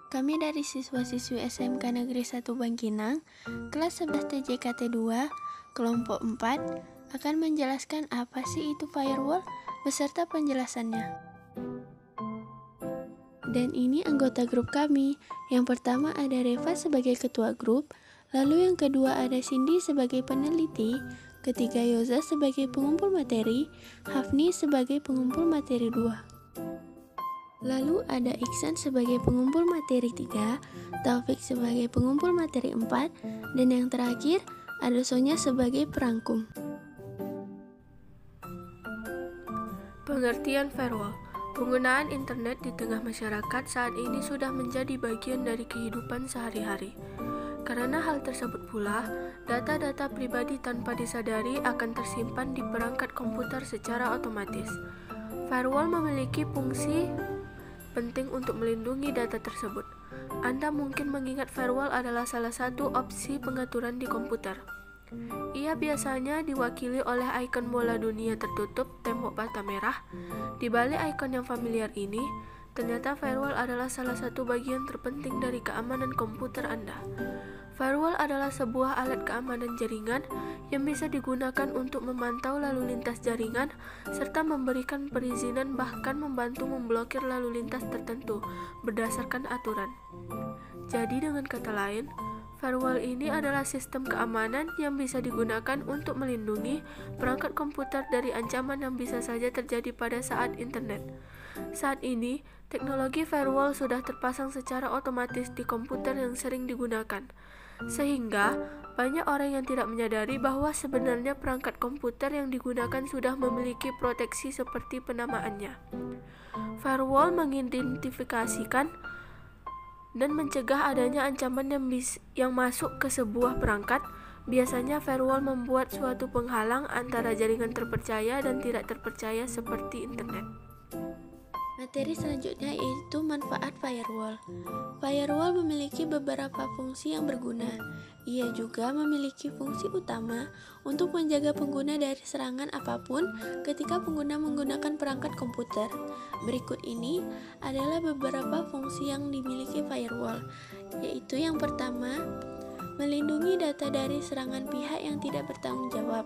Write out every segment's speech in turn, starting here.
Kami dari siswa-siswi SMK Negeri 1 Bangkinang, kelas 11 TJKT 2, kelompok 4, akan menjelaskan apa sih itu firewall beserta penjelasannya. Dan ini anggota grup kami. Yang pertama ada Reva sebagai ketua grup, lalu yang kedua ada Cindy sebagai peneliti, ketiga Yoza sebagai pengumpul materi, Hafni sebagai pengumpul materi 2. Lalu ada Iksan sebagai pengumpul materi 3, Taufik sebagai pengumpul materi 4, dan yang terakhir ada Sonya sebagai perangkum. Pengertian firewall. Penggunaan internet di tengah masyarakat saat ini sudah menjadi bagian dari kehidupan sehari-hari. Karena hal tersebut pula, data-data pribadi tanpa disadari akan tersimpan di perangkat komputer secara otomatis. Firewall memiliki fungsi penting untuk melindungi data tersebut. Anda mungkin mengingat firewall adalah salah satu opsi pengaturan di komputer. Ia biasanya diwakili oleh ikon bola dunia tertutup tembok bata merah. Di balik ikon yang familiar ini, ternyata firewall adalah salah satu bagian terpenting dari keamanan komputer Anda. Firewall adalah sebuah alat keamanan jaringan yang bisa digunakan untuk memantau lalu lintas jaringan serta memberikan perizinan, bahkan membantu memblokir lalu lintas tertentu berdasarkan aturan. Jadi dengan kata lain, firewall ini adalah sistem keamanan yang bisa digunakan untuk melindungi perangkat komputer dari ancaman yang bisa saja terjadi pada saat internet. Saat ini, teknologi firewall sudah terpasang secara otomatis di komputer yang sering digunakan, sehingga banyak orang yang tidak menyadari bahwa sebenarnya perangkat komputer yang digunakan sudah memiliki proteksi seperti penamaannya. Firewall mengidentifikasikan dan mencegah adanya ancaman yang masuk ke sebuah perangkat. Biasanya firewall membuat suatu penghalang antara jaringan terpercaya dan tidak terpercaya seperti internet. Materi selanjutnya yaitu manfaat firewall. Firewall memiliki beberapa fungsi yang berguna. Ia juga memiliki fungsi utama untuk menjaga pengguna dari serangan apapun ketika pengguna menggunakan perangkat komputer. Berikut ini adalah beberapa fungsi yang dimiliki firewall, yaitu yang pertama, melindungi data dari serangan pihak yang tidak bertanggung jawab.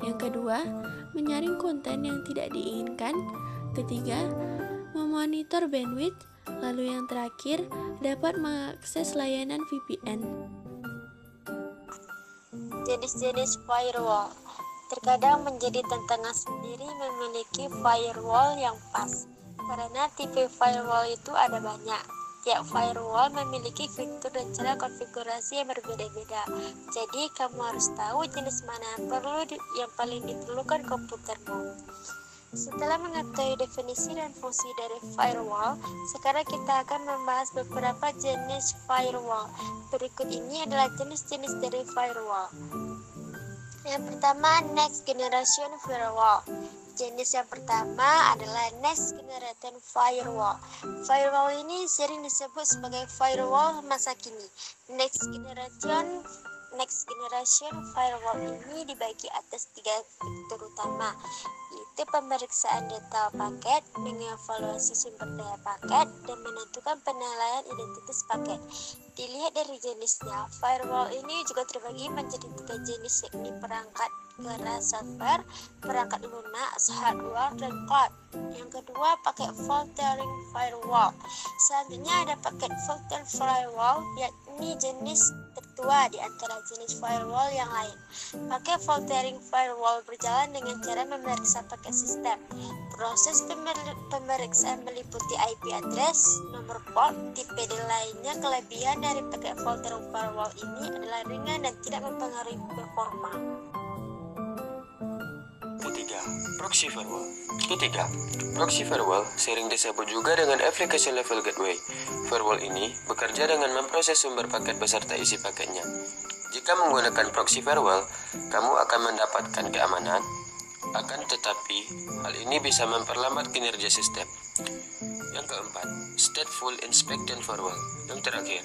Yang kedua, menyaring konten yang tidak diinginkan. Ketiga, memonitor bandwidth. Lalu yang terakhir, dapat mengakses layanan VPN. Jenis-jenis firewall terkadang menjadi tantangan sendiri memiliki firewall yang pas, karena tipe firewall itu ada banyak. Tiap firewall memiliki fitur dan cara konfigurasi yang berbeda-beda. Jadi kamu harus tahu jenis mana yang paling diperlukan komputermu. Setelah mengetahui definisi dan fungsi dari firewall, sekarang kita akan membahas beberapa jenis firewall. Berikut ini adalah jenis-jenis dari firewall. Yang pertama, Next Generation Firewall. Jenis yang pertama adalah Next Generation Firewall. Firewall ini sering disebut sebagai firewall masa kini. Next Generation Firewall ini dibagi atas 3 fitur utama, yaitu pemeriksaan data paket, mengevaluasi sumber daya paket, dan menentukan penilaian identitas paket. Dilihat dari jenisnya, firewall ini juga terbagi menjadi 3 jenis, yakni perangkat keras software, perangkat lunak, hardware, dan cloud. Yang kedua, pakai filtering firewall. Selanjutnya ada paket filter firewall, yakni jenis tertua di antara jenis firewall yang lain. Pakai filtering firewall berjalan dengan cara memeriksa paket sistem. Proses pemeriksaan meliputi IP address, nomor port, tipe dan lainnya. Kelebihan dari paket filtering firewall ini adalah ringan dan tidak mempengaruhi performa. Proxy firewall. Ketiga, proxy firewall sering disebut juga dengan application level gateway. Firewall ini bekerja dengan memproses sumber paket beserta isi paketnya. Jika menggunakan proxy firewall, kamu akan mendapatkan keamanan, akan tetapi hal ini bisa memperlambat kinerja sistem. Yang keempat, stateful inspection firewall. Yang terakhir,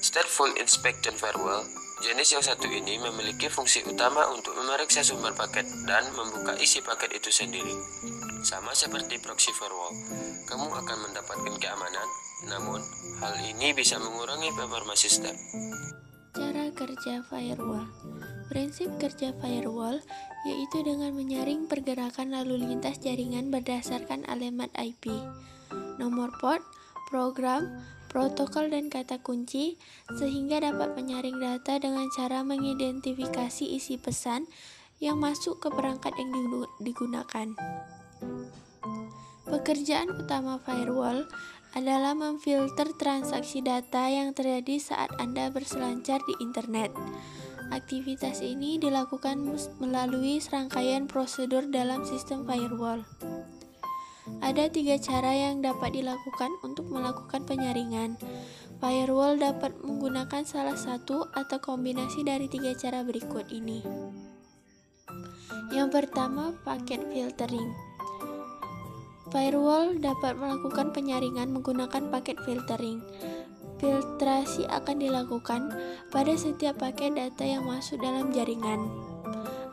stateful inspection firewall. Jenis yang satu ini memiliki fungsi utama untuk memeriksa sumber paket dan membuka isi paket itu sendiri. Sama seperti proxy firewall, kamu akan mendapatkan keamanan, Namun, hal ini bisa mengurangi performa sistem. Cara kerja firewall. Prinsip kerja firewall yaitu dengan menyaring pergerakan lalu lintas jaringan berdasarkan alamat IP, nomor port, program, protokol dan kata kunci, sehingga dapat menyaring data dengan cara mengidentifikasi isi pesan yang masuk ke perangkat yang digunakan. Pekerjaan utama firewall adalah memfilter transaksi data yang terjadi saat Anda berselancar di internet. Aktivitas ini dilakukan melalui serangkaian prosedur dalam sistem firewall. Ada 3 cara yang dapat dilakukan untuk melakukan penyaringan. Firewall dapat menggunakan salah satu atau kombinasi dari 3 cara berikut ini. Yang pertama, paket filtering. Firewall dapat melakukan penyaringan menggunakan paket filtering. Filtrasi akan dilakukan pada setiap paket data yang masuk dalam jaringan.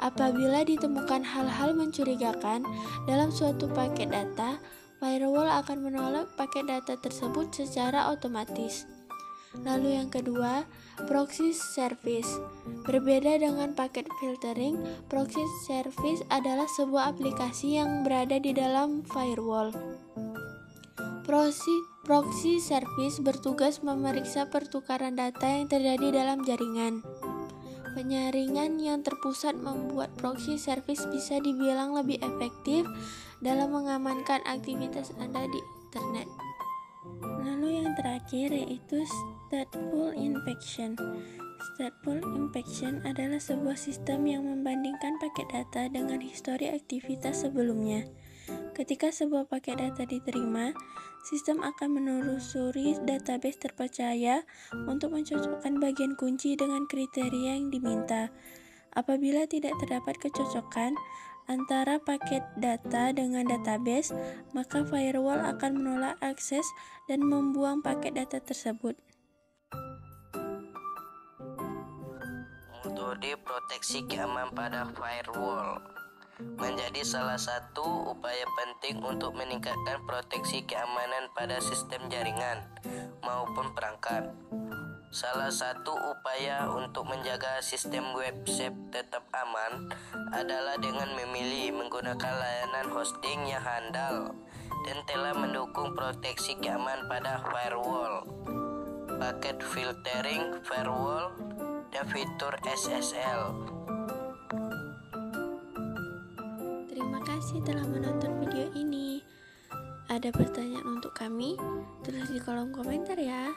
Apabila ditemukan hal-hal mencurigakan dalam suatu paket data, firewall akan menolak paket data tersebut secara otomatis. Lalu yang kedua, proxy service. Berbeda dengan paket filtering, proxy service adalah sebuah aplikasi yang berada di dalam firewall. Proxy service bertugas memeriksa pertukaran data yang terjadi dalam jaringan. Penyaringan yang terpusat membuat proxy service bisa dibilang lebih efektif dalam mengamankan aktivitas Anda di internet. Lalu yang terakhir yaitu stateful inspection. Stateful inspection adalah sebuah sistem yang membandingkan paket data dengan histori aktivitas sebelumnya. Ketika sebuah paket data diterima, sistem akan menelusuri database terpercaya untuk mencocokkan bagian kunci dengan kriteria yang diminta. Apabila tidak terdapat kecocokan antara paket data dengan database, maka firewall akan menolak akses dan membuang paket data tersebut. Metode proteksi keamanan pada firewall menjadi salah satu upaya penting untuk meningkatkan proteksi keamanan pada sistem jaringan maupun perangkat. Salah satu upaya untuk menjaga sistem website tetap aman adalah dengan memilih menggunakan layanan hosting yang handal dan telah mendukung proteksi keamanan pada firewall, paket filtering firewall, dan fitur SSL. Terima kasih telah menonton video ini. Ada pertanyaan untuk kami? Tulis di kolom komentar ya.